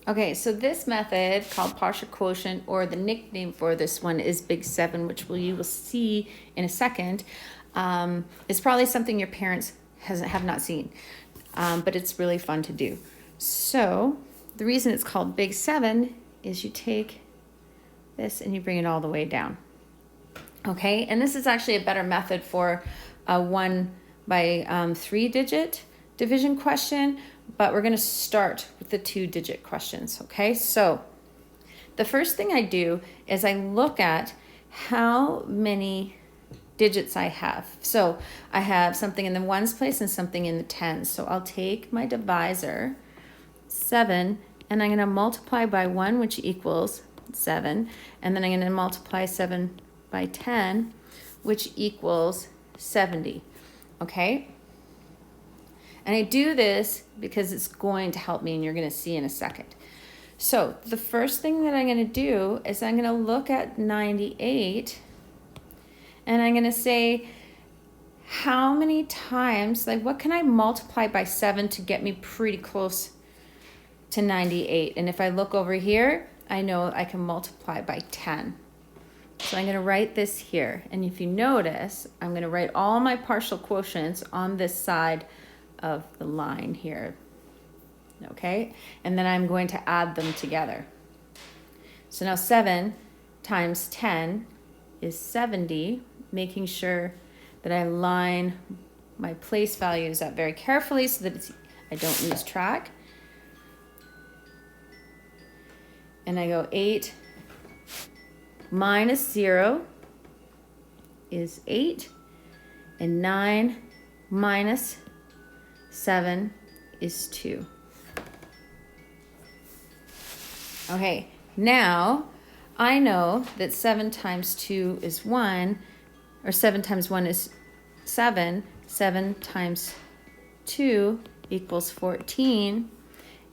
Okay, so this method called partial quotient, or the nickname for this one is Big 7, which you will see in a second, is probably something your parents have not seen, but it's really fun to do. So the reason it's called Big 7 is you take this and you bring it all the way down. Okay, and this is actually a better method for a 1 by 3 digit division question, but we're going to start with the 2-digit questions. Okay, so the first thing I do is I look at how many digits I have. So I have something in the ones place and something in the tens. So I'll take my divisor, 7, and I'm going to multiply by 1, which equals 7, and then I'm going to multiply 7 by 10, which equals 70. Okay? And I do this because it's going to help me, and you're going to see in a second. So the first thing that I'm going to do is I'm going to look at 98, and I'm going to say, how many times, like what can I multiply by 7 to get me pretty close to 98? And if I look over here, I know I can multiply by 10. So I'm going to write this here. And if you notice, I'm going to write all my partial quotients on this side of the line here. Okay? And then I'm going to add them together. So now 7 times 10 is 70, making sure that I line my place values up very carefully so that I don't lose track. And I go 8 minus 0 is 8, and 9 minus 7 is 2. Okay, now I know that 7 times 2 is 1, or 7 times 1 is 7. 7 times 2 equals 14,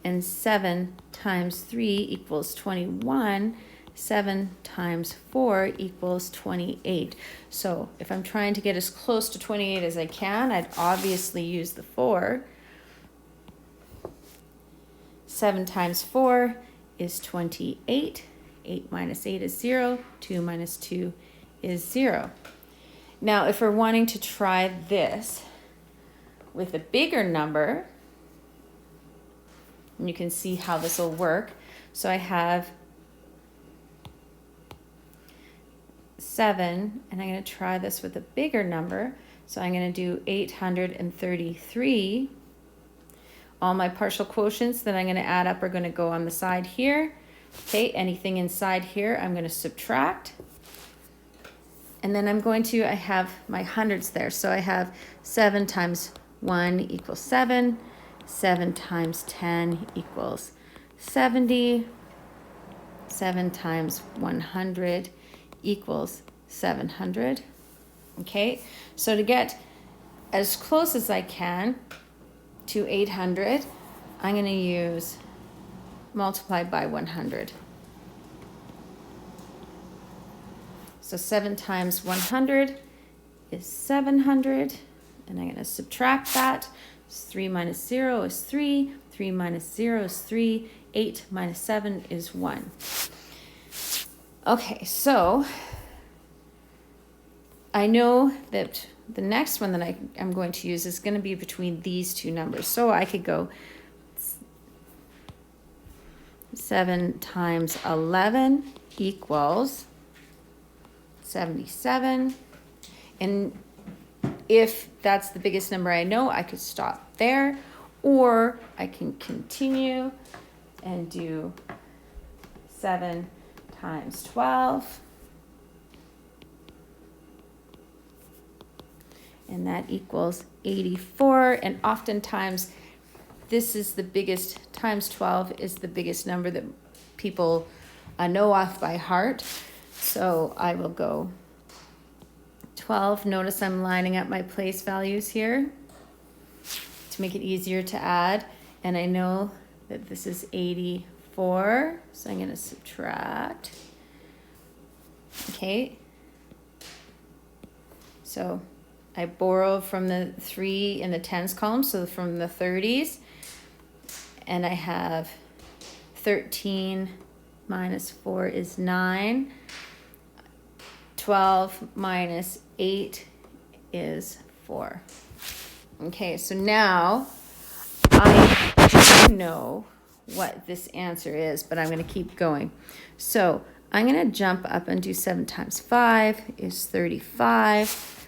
and 7 times 3 equals 21. 7 times 4 equals 28. So if I'm trying to get as close to 28 as I can, I'd obviously use the 4. 7 times 4 is 28. 8 minus 8 is 0. 2 minus 2 is 0. Now, if we're wanting to try this with a bigger number, and you can see how this will work. So I have 7, and I'm going to try this with a bigger number. So I'm going to do 833. All my partial quotients that I'm going to add up are going to go on the side here. Okay, anything inside here I'm going to subtract. And then I have my hundreds there. So I have 7 times 1 equals 7. 7 times 10 equals 70. 7 times 100 equals 700. Okay, so to get as close as I can to 800, I'm going to use multiply by 100. So 7 times 100 is 700, and I'm going to subtract that. 3 minus 0 is 3. 3 minus 0 is 3. 8 minus 7 is 1. Okay, so I know that the next one that I'm going to use is going to be between these two numbers. So I could go 7 times 11 equals 77. And if that's the biggest number I know, I could stop there, or I can continue and do 7 times 12. And that equals 84. And oftentimes, this is the biggest, times 12 is the biggest number that people know off by heart. So I will go 12. Notice I'm lining up my place values here to make it easier to add. And I know that this is 84. So I'm going to subtract. Okay. So I borrow from the 3 in the tens column, so from the 30s, and I have 13 minus 4 is 9. 12 minus 8 is 4. Okay, so now I know what this answer is, but I'm going to keep going. So I'm going to jump up and do 7 times 5 is 35.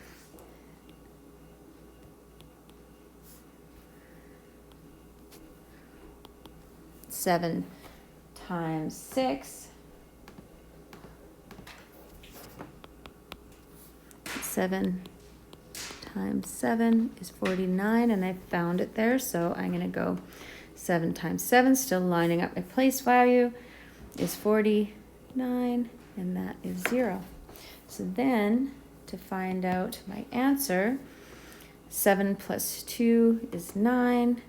7 times 6. 7 times 7 is 49, and I found it there, so I'm going to go 7 times 7, still lining up my place value, is 49, and that is 0. So then, to find out my answer, 7 plus 2 is 9.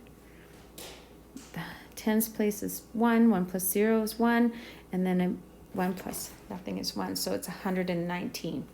The tens place is 1. 1 plus 0 is 1. And then 1 plus nothing is 1. So it's 119.